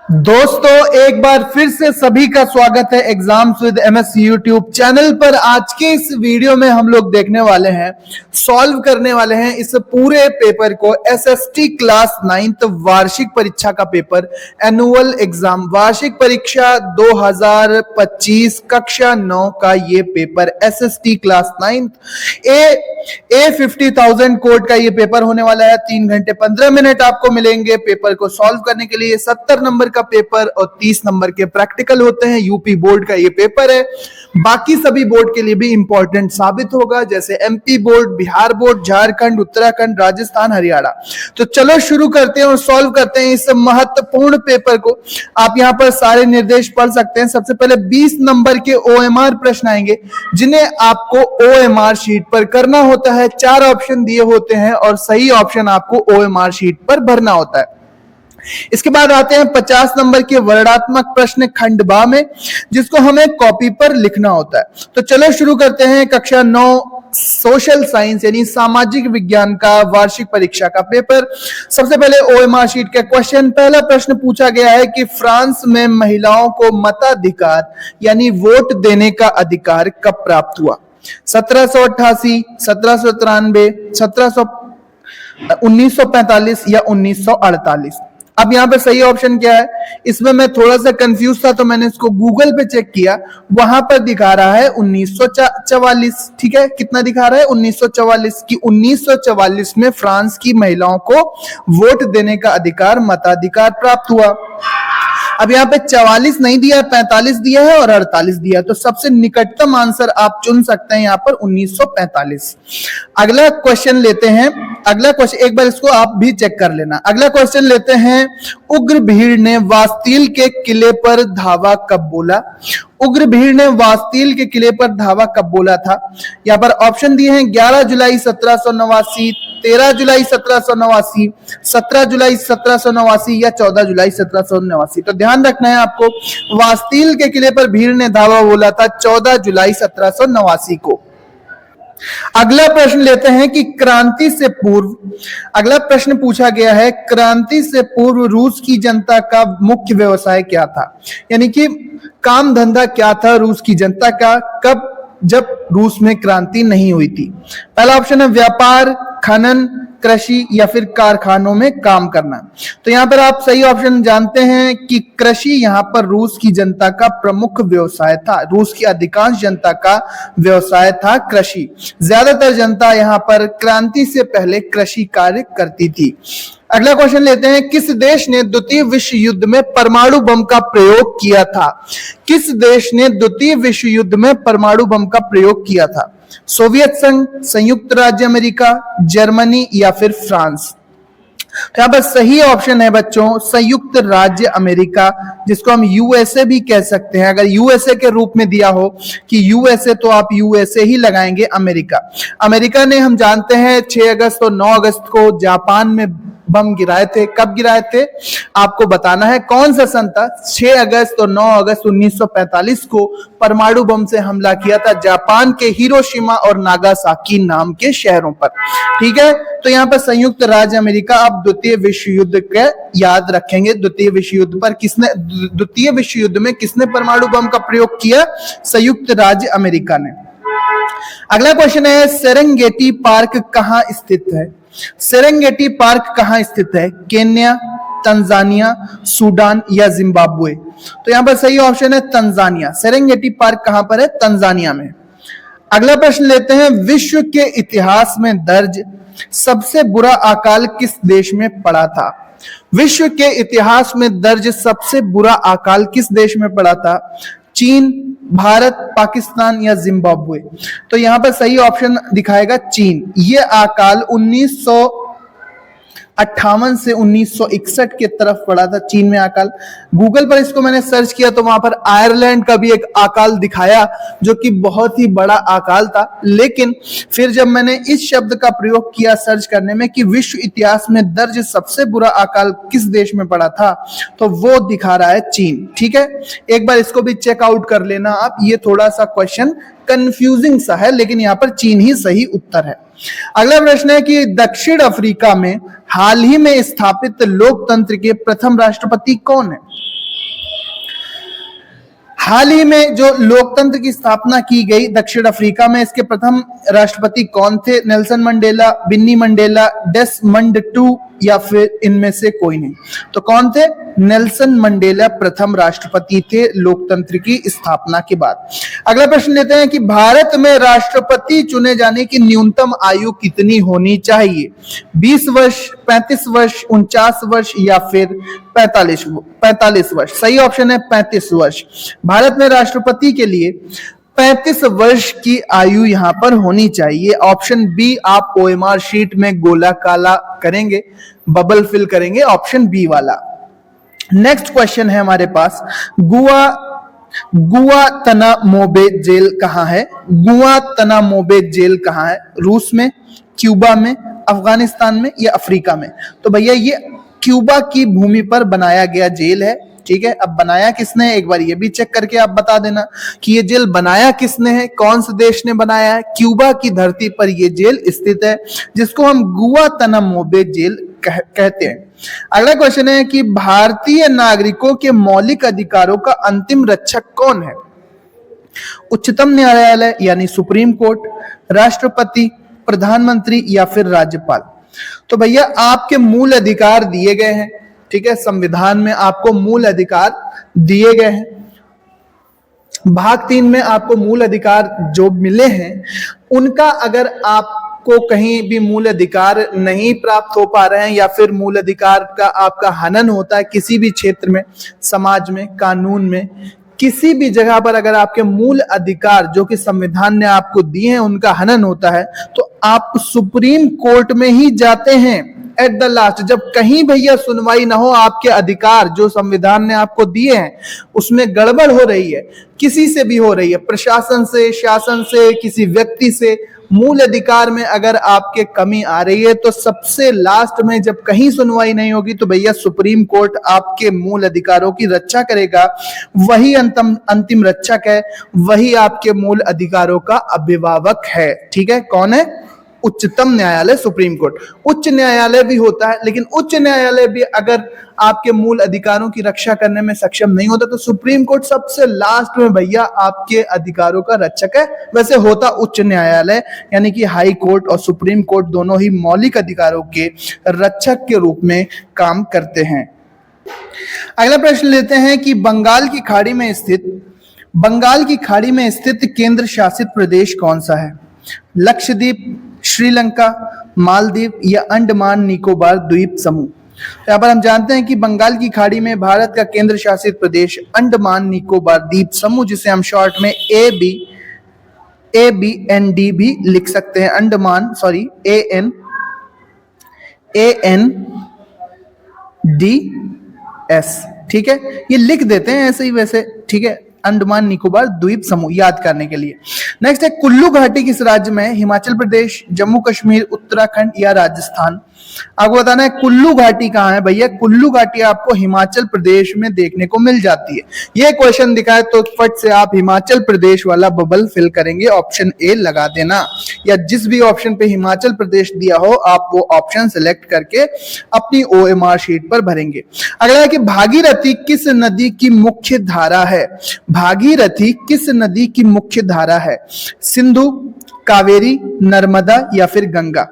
दोस्तों, एक बार फिर से सभी का स्वागत है exams with MS YouTube channel पर। आज के इस वीडियो में हम लोग देखने वाले हैं, सॉल्व करने वाले हैं इस पूरे पेपर को। एसएसटी क्लास 9th वार्षिक परीक्षा का पेपर, एनुअल एग्जाम वार्षिक परीक्षा 2025 कक्षा 9 का ये पेपर एसएसटी क्लास 9th ए 50,000 कोड का ये पेपर होने वाला है। 3 घंटे 15 मिनट आपको मिलेंगे पेपर को सॉल्व करने के लिए। 70 नंबर का पेपर और 30 नंबर के प्रैक्टिकल होते हैं। यूपी बोर्ड का ये पेपर है, बाकी सभी बोर्ड के लिए भी इंपॉर्टेंट साबित होगा, जैसे MP board, Bihar board, Jharkhand, Uttarakhand, Rajasthan, Haryana. तो चलो शुरू करते हैं और सॉल्व करते हैं इस महत्वपूर्ण पेपर को। आप यहां पर सारे निर्देश पढ़ सकते हैं। सबसे पहले 20 नंबर के ओएमआर प्रश्न आएंगे, जिन्हें आपको ओएमआर शीट पर करना होता है। 4 ऑप्शन दिए होते हैं और सही ऑप्शन आपको ओएमआर शीट पर भरना होता है। इसके बाद आते हैं 50 नंबर के वर्णात्मक प्रश्न खंड बा में, जिसको हमें कॉपी पर लिखना होता है। तो चलो शुरू करते हैं कक्षा 9 सोशल साइंस यानी सामाजिक विज्ञान का वार्षिक परीक्षा का पेपर। सबसे पहले ओएमआर शीट का क्वेश्चन। पहला प्रश्न पूछा गया है कि फ्रांस में महिलाओं को मताधिकार यानी वोट देने का अधिकार कब प्राप्त हुआ? 1788, 1793, 1945 या 1948? अब यहां पर सही ऑप्शन क्या है? इसमें मैं थोड़ा सा कंफ्यूज था, तो मैंने इसको गूगल पे चेक किया। वहां पर दिखा रहा है 1944। ठीक है, कितना दिखा रहा है? 1944 की 1944 में फ्रांस की महिलाओं को वोट देने का अधिकार, मताधिकार प्राप्त हुआ। अब यहाँ पे 44 नहीं दिया है, 45 दिया है और 48 दिया है, तो सबसे निकटतम आंसर आप चुन सकते हैं यहाँ पर 1945। अगला क्वेश्चन लेते हैं। अगला क्वेश्चन एक बार इसको आप भी चेक कर लेना। अगला क्वेश्चन लेते हैं, उग्र भीड़ ने वास्तिल के किले पर धावा कब बोला? उग्र भीड़ ने वास्तिल के किले पर धावा कब बोला था? यहाँ पर ऑप्शन दिए हैं 11 जुलाई 1789, 13 जुलाई 1789, 17 जुलाई 1789 या 14 जुलाई 1789। तो ध्यान रखना है आपको, वास्तिल के किले पर भीड़ ने धावा बोला था 14 जुलाई 1789 को। अगला प्रश्न लेते हैं कि क्रांति से पूर्व, अगला प्रश्न पूछा गया है, क्रांति से पूर्व रूस की जनता का मुख्य व्यवसाय क्या था? यानी कि काम धंधा क्या था रूस की जनता का, कब, जब रूस में क्रांति नहीं हुई थी? पहला ऑप्शन है व्यापार, खनन, कृषि या फिर कारखानों में काम करना। तो यहां पर आप सही ऑप्शन जानते हैं कि कृषि यहां पर रूस की जनता का प्रमुख व्यवसाय था। रूस की अधिकांश जनता का व्यवसाय था कृषि। ज्यादातर जनता यहां पर क्रांति से पहले कृषि कार्य करती थी। अगला क्वेश्चन लेते हैं, किस देश ने द्वितीय विश्व युद्ध में परमाणु बम का प्रयोग किया था? किस देश ने द्वितीय विश्व युद्ध में परमाणु बम का प्रयोग किया था? सोवियत संघ, संयुक्त राज्य अमेरिका, जर्मनी या फिर फ्रांस? तो यहां पर सही ऑप्शन है बच्चों संयुक्त राज्य अमेरिका, जिसको हम यूएसए भी कह सकते हैं। अगर यूएसए के रूप में दिया हो कि यूएसए, तो आप यूएसए ही लगाएंगे अमेरिका। अमेरिका ने, हम जानते हैं, 6 अगस्त और 9 अगस्त को जापान में बम गिराए थे। कब गिराए थे आपको बताना है, कौन सा सन था? 6 अगस्त और 9 अगस्त 1945 को परमाणु बम से हमला किया था जापान के हिरोशिमा और नागासाकी नाम के शहरों पर। ठीक है, तो यहां पर संयुक्त राज्य अमेरिका। आप द्वितीय विश्व युद्ध के याद रखेंगे, द्वितीय विश्व युद्ध पर किसने, द्वितीय विश्व युद्ध में किसने परमाणु बम का प्रयोग किया? संयुक्त राज्य अमेरिका ने। अगला क्वेश्चन है, सेरेंगेटी पार्क कहां स्थित है? सेरेंगेटी पार्क कहां स्थित है? केन्या, तंजानिया, सूडान या जिम्बाब्वे? तो यहां पर सही ऑप्शन है तंजानिया। सेरेंगेटी पार्क कहां पर है? तंजानिया में। अगला प्रश्न लेते हैं, विश्व के इतिहास में दर्ज सबसे बुरा अकाल किस देश में पड़ा था? विश्व के इतिहास में दर्ज सबसे बुरा अकाल किस देश में पड़ा था? चीन, भारत, पाकिस्तान या जिम्बाब्वे? तो यहां पर सही ऑप्शन दिखाएगा चीन। यह अकाल 1958 से 1961 के तरफ पड़ा था चीन में अकाल। गूगल पर इसको मैंने सर्च किया तो वहां पर आयरलैंड का भी एक अकाल दिखाया, जो कि बहुत ही बड़ा अकाल था। लेकिन फिर जब मैंने इस शब्द का प्रयोग किया सर्च करने में कि विश्व इतिहास में दर्ज सबसे बुरा अकाल किस देश में पड़ा था, तो वो दिखा रहा है चीन। ठीक है, एक बार इसको भी चेकआउट कर लेना आप। ये थोड़ा सा क्वेश्चन कंफ्यूजिंग सा है, लेकिन यहाँ पर चीन ही सही उत्तर है। अगला प्रश्न है कि दक्षिण अफ्रीका में हाल ही में स्थापित लोकतंत्र के प्रथम राष्ट्रपति कौन है? हाल ही में जो लोकतंत्र की स्थापना की गई दक्षिण अफ्रीका में, इसके प्रथम राष्ट्रपति कौन थे? Nelson Mandela, Winnie Mandela, Desmond Tutu या फिर इनमें से कोई नहीं? तो कौन थे? नेल्सन मंडेला प्रथम राष्ट्रपति थे लोकतंत्र की स्थापना के बाद। अगला प्रश्न लेते हैं कि भारत में राष्ट्रपति चुने जाने की न्यूनतम आयु कितनी होनी चाहिए? 20 वर्ष, 35 वर्ष, 49 वर्ष या फिर 45 वर्ष? सही ऑप्शन है 35 वर्ष। भारत में राष्ट्रपति के लिए 35 वर्ष की आयु यहां पर होनी चाहिए। ऑप्शन बी आप ओएमआर शीट में गोला काला करेंगे, बबल फिल करेंगे, ऑप्शन बी वाला। नेक्स्ट क्वेश्चन है हमारे पास, गुआंतानामोबे जेल कहां है? गुआंतानामोबे जेल कहां है? रूस में, क्यूबा में, अफगानिस्तान में या अफ्रीका में? तो भैया ये क्यूबा की भूमि पर बनाया गया जेल है। ठीक है, अब बनाया किसने है एक बार ये भी चेक करके आप बता देना कि ये जेल बनाया किसने है, कौन से देश ने बनाया है। क्यूबा की धरती पर ये जेल स्थित है, जिसको हम गुआंतानामोबे जेल कहते हैं। अगला क्वेश्चन है कि भारतीय नागरिकों के मौलिक अधिकारों का अंतिम रक्षक कौन है? उच्चतम न्यायालय यानी सुप्रीम कोर्ट, राष्ट्रपति, प्रधानमंत्री या फिर राज्यपाल? तो भैया आपके मूल अधिकार दिए गए हैं। ठीक है, संविधान में आपको मूल अधिकार दिए गए हैं। भाग 3 में आपको मूल अधिकार जो मिले हैं उनका अगर आपको कहीं भी मूल अधिकार नहीं प्राप्त हो पा रहे हैं या फिर मूल अधिकार का आपका हनन होता है किसी भी क्षेत्र में, समाज में, कानून में, किसी भी जगह पर अगर आपके मूल अधिकार जो कि संविधान ने आपको दिए हैं उनका हनन होता है तो आप सुप्रीम कोर्ट में ही जाते हैं एट द लास्ट। जब कहीं भैया सुनवाई ना हो, आपके अधिकार जो संविधान ने आपको दिए हैं उसमें गड़बड़ हो रही है, किसी से भी हो रही है, प्रशासन से, शासन से, किसी व्यक्ति से, मूल अधिकार में अगर आपके कमी आ रही है तो सबसे लास्ट में जब कहीं सुनवाई नहीं होगी तो भैया सुप्रीम कोर्ट आपके मूल अधिकारों की रक्षा करेगा। वही अंतिम रक्षक है, वही आपके मूल अधिकारों का अभिभावक है। ठीक है, कौन है? उच्चतम न्यायालय, सुप्रीम कोर्ट। उच्च न्यायालय भी होता है, लेकिन उच्च न्यायालय भी अगर आपके मूल अधिकारों की रक्षा करने में सक्षम नहीं होता तो सुप्रीम कोर्ट सबसे लास्ट में भैया आपके अधिकारों का रक्षक है। वैसे होता उच्च न्यायालय यानी कि हाई कोर्ट और सुप्रीम कोर्ट दोनों ही मौलिक अधिकारों के रक्षक के रूप में काम करते हैं। अगला प्रश्न लेते हैं कि बंगाल की खाड़ी में स्थित केंद्र शासित प्रदेश कौन सा है? लक्षद्वीप, श्रीलंका, मालदीव या अंडमान निकोबार द्वीप समूह? यहाँ पर हम जानते हैं कि बंगाल की खाड़ी में भारत का केंद्र शासित प्रदेश अंडमान निकोबार द्वीप समूह, जिसे हम शॉर्ट में ABND भी लिख सकते हैं। Andaman, sorry ANDS। ठीक है, ये लिख देते हैं ऐसे ही वैसे। ठीक है, अंडमान निकोबार द्वीप समूह याद करने के लिए। नेक्स्ट है कुल्लू घाटी किस राज्य में है? हिमाचल प्रदेश, जम्मू कश्मीर, उत्तराखंड या राजस्थान? आपको बताना है कुल्लू घाटी कहाँ है भैया। कुल्लू घाटी आपको हिमाचल प्रदेश में देखने को मिल जाती है। ये क्वेश्चन दिखाए तो फट से आप हिमाचल प्रदेश वाला बबल फिल करेंगे, ऑप्शन ए लगा देना, या जिस भी ऑप्शन पे हिमाचल प्रदेश दिया हो आप वो ऑप्शन सिलेक्ट करके अपनी OMR शीट पर भरेंगे। अगला है कि भागीरथी किस नदी की मुख्य धारा है? भागीरथी किस नदी की मुख्य धारा है? सिंधु, कावेरी, नर्मदा या फिर गंगा?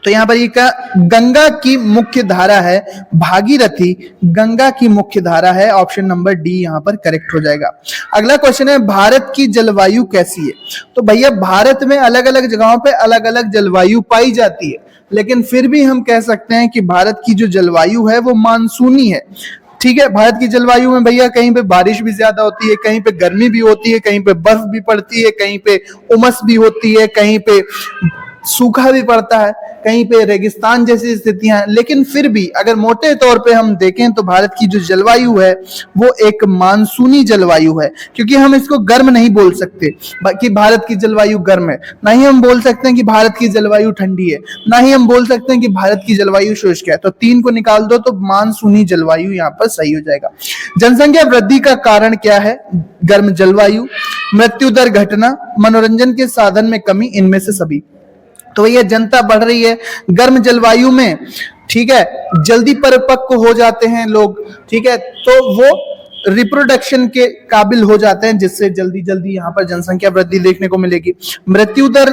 तो यहां पर ये गंगा की मुख्य धारा है, भागीरथी गंगा की मुख्य धारा है। ऑप्शन नंबर डी यहां पर करेक्ट हो जाएगा। अगला क्वेश्चन है भारत की जलवायु कैसी है? तो भैया भारत में अलग अलग जगहों पे अलग अलग जलवायु पाई जाती है, लेकिन फिर भी हम कह सकते हैं कि भारत की जो जलवायु है वो मानसूनी है। ठीक है, भारत की जलवायु में भैया कहीं पे बारिश भी ज्यादा होती है, कहीं पे गर्मी भी होती है, कहीं पे बर्फ भी पड़ती है, कहीं पे उमस भी होती है, कहीं पे सूखा भी पड़ता है, कहीं पे रेगिस्तान जैसी स्थितियां हैं। लेकिन फिर भी अगर मोटे तौर पे हम देखें तो भारत की जो जलवायु है वो एक मानसूनी जलवायु है, क्योंकि हम इसको गर्म नहीं बोल सकते कि भारत की जलवायु गर्म है, ना ही हम बोल सकते हैं कि भारत की जलवायु ठंडी है, ना ही हम बोल सकते हैं कि भारत की जलवायु शुष्क है। तो 3 को निकाल दो तो मानसूनी जलवायु यहाँ पर सही हो जाएगा। जनसंख्या वृद्धि का कारण क्या है? गर्म जलवायु, मृत्यु दर घटना, मनोरंजन के साधन में कमी, इनमें से सभी। तो भैया जनता बढ़ रही है, गर्म जलवायु में ठीक है, जल्दी परिपक्व हो जाते हैं लोग, ठीक है, तो वो रिप्रोडक्शन के काबिल हो जाते हैं, जिससे जल्दी जल्दी यहाँ पर जनसंख्या वृद्धि देखने को मिलेगी। मृत्यु दर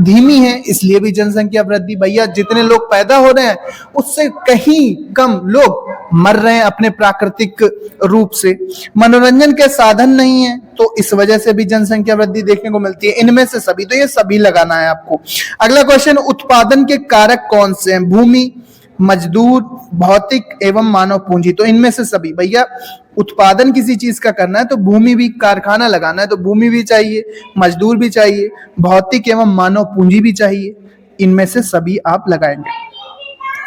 धीमी है, इसलिए भी जनसंख्या वृद्धि, भैया जितने लोग पैदा हो रहे हैं उससे कहीं कम लोग मर रहे हैं अपने प्राकृतिक रूप से। मनोरंजन के साधन नहीं है, तो इस वजह से भी जनसंख्या वृद्धि देखने को मिलती है। इनमें से सभी, तो ये सभी लगाना है आपको। अगला क्वेश्चन, उत्पादन के कारक कौन से हैं? भूमि, मजदूर, भौतिक एवं मानव पूंजी। तो इनमें से सभी, भैया उत्पादन किसी चीज का करना है तो भूमि भी, कारखाना लगाना है तो भूमि भी चाहिए, मजदूर भी चाहिए, भौतिक एवं मानव पूंजी भी चाहिए। इनमें से सभी आप लगाएंगे।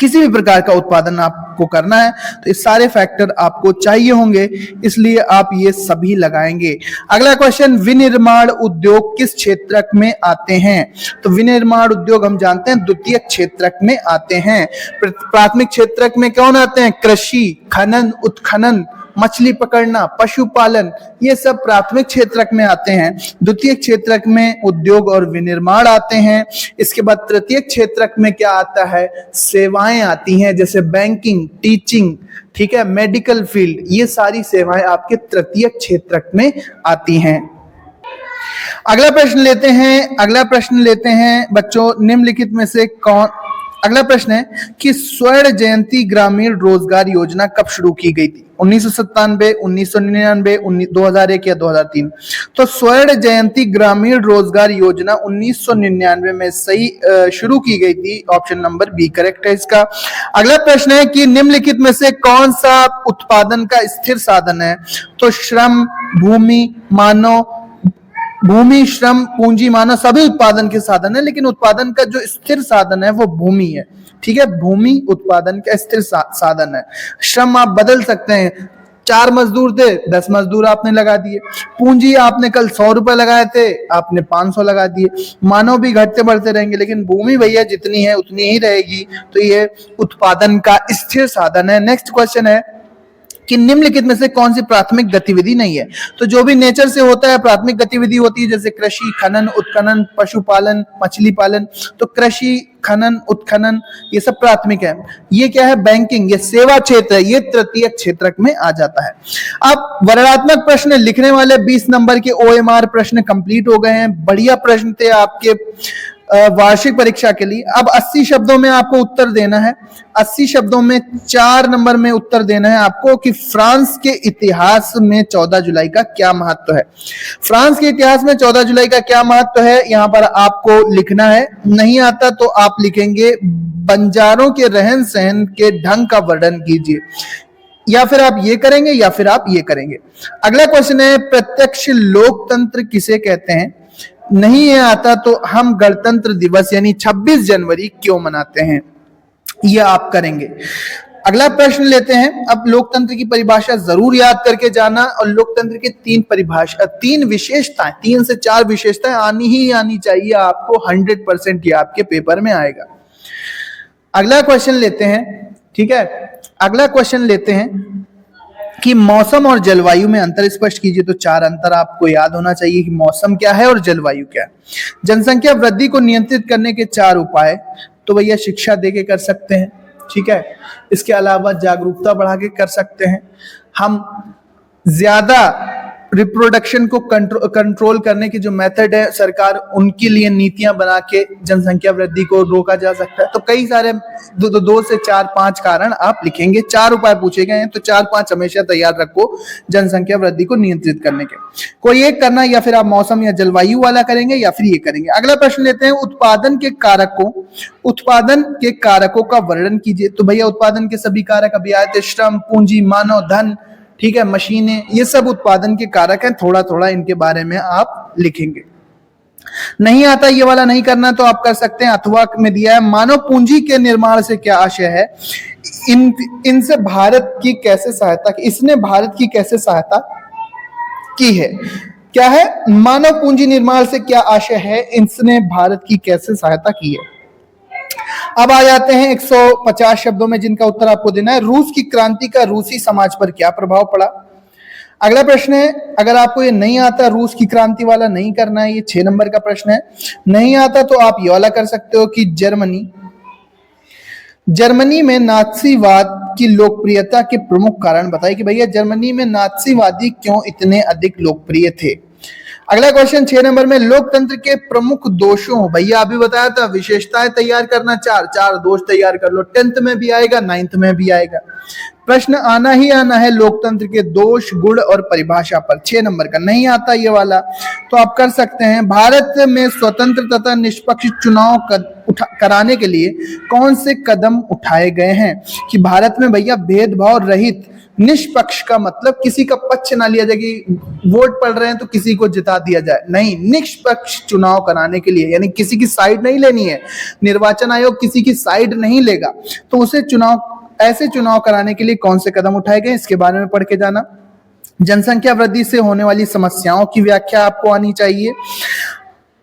किसी भी प्रकार का उत्पादन आपको करना है तो ये सारे फैक्टर आपको चाहिए होंगे, इसलिए आप ये सभी लगाएंगे। अगला क्वेश्चन, विनिर्माण उद्योग किस क्षेत्रक में आते हैं? तो विनिर्माण उद्योग हम जानते हैं द्वितीयक क्षेत्रक में आते हैं। प्राथमिक क्षेत्रक में कौन आते हैं? कृषि, खनन, उत्खनन, मछली पकड़ना, पशुपालन, ये सब प्राथमिक क्षेत्रक में आते हैं। द्वितीय क्षेत्रक में उद्योग और विनिर्माण आते हैं। इसके बाद तृतीय क्षेत्रक में क्या आता है? सेवाएं आती हैं, जैसे बैंकिंग, टीचिंग, ठीक है, मेडिकल फील्ड, ये सारी सेवाएं आपके तृतीय क्षेत्रक में आती हैं। अगला प्रश्न लेते हैं बच्चों, निम्नलिखित में से कौन, अगला प्रश्न है कि स्वर्ण जयंती ग्रामीण रोजगार योजना कब शुरू की गई थी? 1997, 1999, 2001 या 2003? तो स्वर्ण जयंती ग्रामीण रोजगार योजना 1999 में सही शुरू की गई थी। ऑप्शन नंबर बी करेक्ट है इसका। अगला प्रश्न है कि निम्नलिखित में से कौन सा उत्पादन का स्थिर साधन है? तो श्रम, भूमि, श्रम, पूंजी, मानव, सभी उत्पादन के साधन है, लेकिन उत्पादन का जो स्थिर साधन है वो भूमि है। ठीक है, भूमि उत्पादन का स्थिर साधन है। श्रम आप बदल सकते हैं, 4 मजदूर थे, 10 मजदूर आपने लगा दिए। पूंजी आपने कल 100 रुपए लगाए थे, आपने 500 लगा दिए। मानव भी घटते बढ़ते रहेंगे, लेकिन भूमि भैया जितनी है उतनी ही रहेगी, तो ये उत्पादन का स्थिर साधन है। नेक्स्ट क्वेश्चन है कि निम्नलिखित में से कौन सी प्राथमिक गतिविधि नहीं है? तो जो भी नेचर से होता है प्राथमिक गतिविधि होती है, जैसे कृषि, खनन, उत्खनन, पशुपालन, मछली पालन। तो कृषि, खनन, उत्खनन, ये सब प्राथमिक है। ये क्या है? बैंकिंग, ये सेवा क्षेत्र है, ये तृतीय क्षेत्रक में आ जाता है। अब वर्णनात्मक प्रश्न लिखने वाले 20 नंबर के OMR प्रश्न कंप्लीट हो गए हैं। बढ़िया प्रश्न थे आपके वार्षिक परीक्षा के लिए। अब 80 शब्दों में आपको उत्तर देना है। 80 शब्दों में 4 नंबर में उत्तर देना है आपको कि फ्रांस के इतिहास में 14 जुलाई का क्या महत्व है। फ्रांस के इतिहास में 14 जुलाई का क्या महत्व है, यहां पर आपको लिखना है। नहीं आता तो आप लिखेंगे बंजारों के रहन सहन के ढंग का वर्णन कीजिए, या फिर आप ये करेंगे या फिर आप ये करेंगे। अगला क्वेश्चन है, प्रत्यक्ष लोकतंत्र किसे कहते हैं? नहीं है आता तो हम गणतंत्र दिवस यानी 26 जनवरी क्यों मनाते हैं, यह आप करेंगे। अगला प्रश्न लेते हैं। अब लोकतंत्र की परिभाषा जरूर याद करके जाना, और लोकतंत्र के 3 विशेषताएं, 3 से 4 विशेषताएं आनी ही आनी चाहिए आपको। 100% ये आपके पेपर में आएगा। अगला क्वेश्चन लेते हैं, ठीक है, अगला क्वेश्चन लेते हैं कि मौसम और जलवायु में अंतर स्पष्ट कीजिए। तो 4 अंतर आपको याद होना चाहिए कि मौसम क्या है और जलवायु क्या है। जनसंख्या वृद्धि को नियंत्रित करने के 4 उपाय, तो भैया शिक्षा देके कर सकते हैं, ठीक है। इसके अलावा जागरूकता बढ़ा के कर सकते हैं। हम ज्यादा रिप्रोडक्शन को कंट्रोल करने की जो मेथड है सरकार, उनके लिए नीतियां बना के जनसंख्या वृद्धि को रोका जा सकता है। तो कई सारे 2 से 4-5 कारण आप लिखेंगे। 4 उपाय पूछे गए हैं, तो 4-5 हमेशा तैयार रखो जनसंख्या वृद्धि को नियंत्रित करने के। कोई एक करना, या फिर आप मौसम या जलवायु वाला करेंगे या फिर ये करेंगे। अगला प्रश्न लेते हैं, उत्पादन के कारकों का वर्णन कीजिए। तो भैया उत्पादन के सभी कारक अभी आए थे, श्रम, पूंजी, मानव, धन, ठीक है, मशीनें, ये सब उत्पादन के कारक हैं। थोड़ा थोड़ा इनके बारे में आप लिखेंगे। नहीं आता ये वाला नहीं करना तो आप कर सकते हैं, अथवा में दिया है मानव पूंजी के निर्माण से क्या आशय है, इनसे भारत की कैसे सहायता, इसने भारत की कैसे सहायता की है। क्या है? मानव पूंजी निर्माण से क्या आशय है, इसने भारत की कैसे सहायता की है। अब आ जाते हैं 150 शब्दों में जिनका उत्तर आपको देना है। रूस की क्रांति का रूसी समाज पर क्या प्रभाव पड़ा। अगला प्रश्न है, अगर आपको ये नहीं आता रूस की क्रांति वाला नहीं करना है, ये 6 नंबर का प्रश्न है। नहीं आता तो आप ये वाला कर सकते हो कि जर्मनी में नात्सीवाद की लोकप्रियता के प्रमुख कारण बताइए कि भैया जर्मनी में नात्सीवादी क्यों इतने अधिक लोकप्रिय थे। अगला क्वेश्चन 6 नंबर में लोकतंत्र के प्रमुख दोषों, भैया अभी बताया था विशेषताएं तैयार करना, चार दोष तैयार कर लो, 10th में भी आएगा 9th में भी आएगा। प्रश्न आना ही आना है लोकतंत्र के दोष, गुण और परिभाषा पर। 6 नंबर का नहीं आता ये वाला तो आप कर सकते हैं। भारत में स्वतंत्र तथा निष्पक्ष चुनाव कराने के लिए कौन से कदम उठाए गए हैं। कि भारत में भैया भेदभाव रहित, निष्पक्ष का मतलब किसी का पक्ष ना लिया जाए कि वोट पड़ रहे हैं तो किसी को जिता दिया जाए, नहीं, निष्पक्ष चुनाव कराने के लिए, यानी किसी की साइड नहीं लेनी है। निर्वाचन आयोग किसी की साइड नहीं लेगा, तो उसे ऐसे चुनाव कराने के लिए कौन से कदम उठाए गए इसके बारे में पढ़ के जाना। जनसंख्या वृद्धि से होने वाली समस्याओं की व्याख्या आपको आनी चाहिए।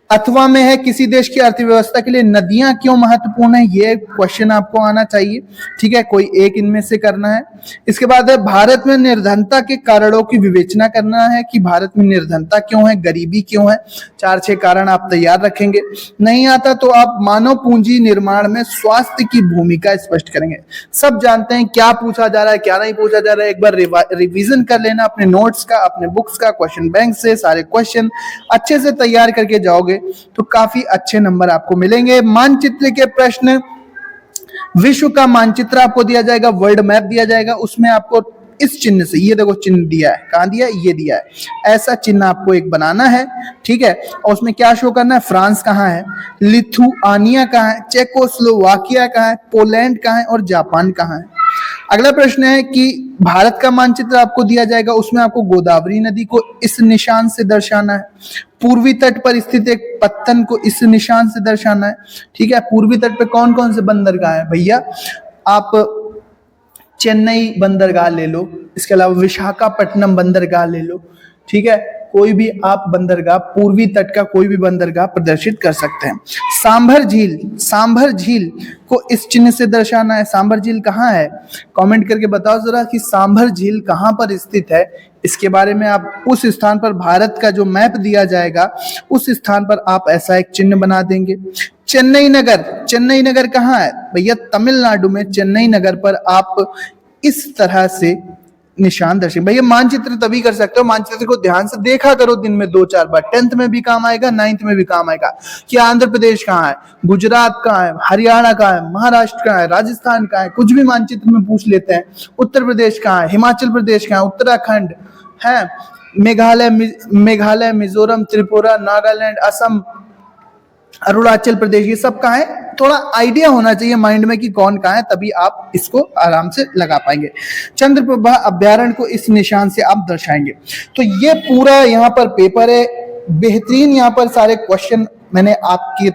अथवा में है किसी देश की अर्थव्यवस्था के लिए नदियां क्यों महत्वपूर्ण है, ये क्वेश्चन आपको आना चाहिए। ठीक है, कोई एक इनमें से करना है। इसके बाद है भारत में निर्धनता के कारणों की विवेचना करना है कि भारत में निर्धनता क्यों है, गरीबी क्यों है। 4-6 कारण आप तैयार रखेंगे। नहीं आता तो आप मानव पूंजी निर्माण में स्वास्थ्य की भूमिका स्पष्ट करेंगे। सब जानते हैं क्या पूछा जा रहा है क्या नहीं पूछा जा रहा है, एक बार रिवीजन कर लेना अपने नोट्स का, अपने बुक्स का, क्वेश्चन बैंक से सारे क्वेश्चन अच्छे से तैयार करके जाओगे तो काफी अच्छे नंबर आपको मिलेंगे। मानचित्र के प्रश्न, विश्व का मानचित्र आपको दिया जाएगा, वर्ल्ड मैप दिया जाएगा, उसमें आपको इस चिन्ह से, ये देखो चिन्ह दिया है, कहां दिया है, ये दिया है, ऐसा चिन्ह आपको एक बनाना है। ठीक है, और उसमें क्या शो करना है, फ्रांस कहां है, लिथुआनिया कहां है, चेकोस्लोवाकिया कहां है, पोलैंड कहां है और जापान कहां है। अगला प्रश्न है कि भारत का मानचित्र आपको दिया जाएगा, उसमें आपको गोदावरी नदी को इस निशान से दर्शाना है, पूर्वी तट पर स्थित एक पत्तन को इस निशान से दर्शाना है। ठीक है, पूर्वी तट पे कौन कौन से बंदरगाह है भैया, आप चेन्नई बंदरगाह ले लो, इसके अलावा विशाखापट्टनम बंदरगाह ले लो। ठीक है, कोई भी आप बंदरगाह, पूर्वी तट का कोई भी बंदरगाह प्रदर्शित कर सकते हैं। सांभर झील को इस चिन्ह से दर्शाना है। सांभर झील कहाँ है, कमेंट करके बताओ जरा कि सांभर झील कहाँ पर स्थित है। इसके बारे में आप उस स्थान पर, भारत का जो मैप दिया जाएगा उस स्थान पर आप ऐसा एक चिन्ह बना देंगे। चेन्नई नगर कहाँ है भैया, तमिलनाडु में चेन्नई नगर पर आप इस तरह से निशान दर्शक। भैया मानचित्र तभी कर सकते हो, मानचित्र को ध्यान से देखा करो दिन में 2-4 बार, 10th में भी काम आएगा, 9th में भी काम आएगा कि आंध्र प्रदेश कहाँ है, गुजरात कहाँ है, हरियाणा कहाँ है, महाराष्ट्र कहाँ है, राजस्थान कहाँ है, कुछ भी मानचित्र में पूछ लेते हैं। उत्तर प्रदेश कहाँ है, हिमाचल प्रदेश कहाँ है, उत्तराखंड है, मेघालय, मिजोरम, त्रिपुरा, नागालैंड, असम, अरुणाचल प्रदेश, ये सब कहाँ है, थोड़ा आइडिया होना चाहिए माइंड में कि कौन कहाँ है, तभी आप इसको आराम से लगा पाएंगे। चंद्रप्रभा अभ्यारण्य को इस निशान से आप दर्शाएंगे। तो ये पूरा यहाँ पर पेपर है, बेहतरीन यहाँ पर सारे क्वेश्चन मैंने आपके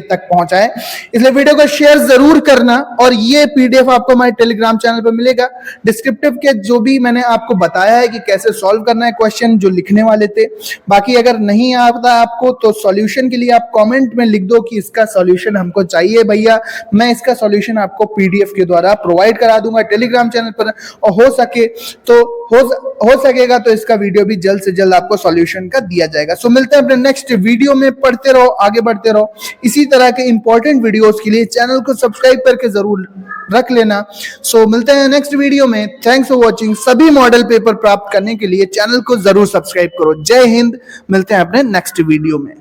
तक पहुंचाए, इसलिए वीडियो को शेयर जरूर करना। और ये पीडीएफ आपको हमारे टेलीग्राम चैनल पर मिलेगा। डिस्क्रिप्टिव के जो भी मैंने आपको बताया है कि कैसे सॉल्व करना है क्वेश्चन जो लिखने वाले थे। बाकी अगर नहीं आता आपको तो सॉल्यूशन के लिए आप कमेंट में लिख दो कि इसका सॉल्यूशन हमको चाहिए भैया, मैं इसका सॉल्यूशन आपको पीडीएफ के द्वारा प्रोवाइड करा दूंगा टेलीग्राम चैनल पर। और हो सके तो हो सकेगा तो इसका वीडियो भी जल्द से जल्द आपको सॉल्यूशन का दिया जाएगा। सो मिलते हैं अपने नेक्स्ट वीडियो में, पढ़ते रहो, आगे बढ़ते रहो। इसी तरह के इंपॉर्टेंट वीडियोस के लिए चैनल को सब्सक्राइब करके जरूर रख लेना। सो मिलते हैं नेक्स्ट वीडियो में। Thanks for watching. सभी मॉडल पेपर प्राप्त करने के लिए चैनल को जरूर सब्सक्राइब करो। जय हिंद, मिलते हैं अपने नेक्स्ट वीडियो में।